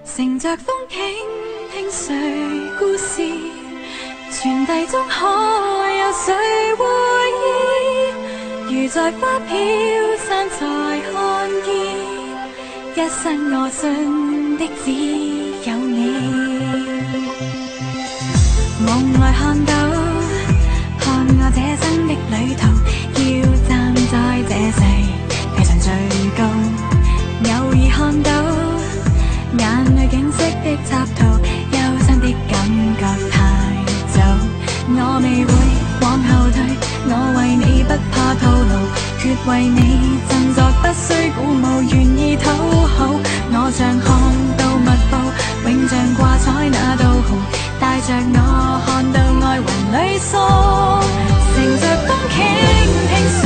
乘着風傾聽誰故事，傳遞中可有誰會意？如在花飄散才看見，一生我信的只有你。夢內看到，看我這生的旅途，要站在這世地上最高。偶爾看到眼裏景色的插圖，憂傷的感覺太早，我未會往後退，我為你不怕套路，決為你振作，不需鼓舞，願意討好。我像看到密布，永像掛彩那道紅，帶着我看到愛雲裏送，乘着風傾聽誰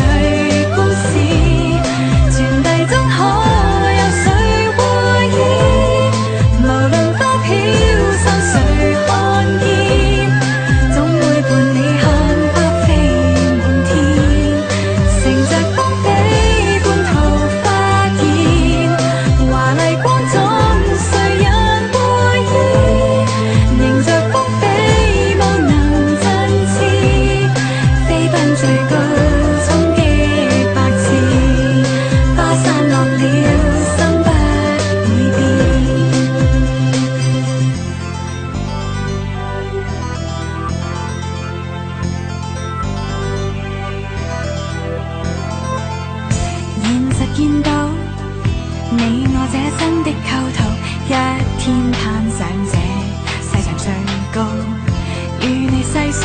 故事，傳遞中可有誰會意？無論花飄散誰看見，總會伴你看花飛滿天，乘着風飛半途發現，華麗光中誰人會意？迎着風飛舞能振翅，飛奔最高衝擊百次，花散落了心不會變。現實見到你我這生的構圖，一天攀上這世上最高，與你細數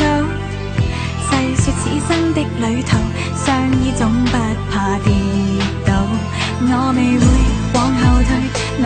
細說此生的旅途，相依總不怕跌倒。我未會往後退，我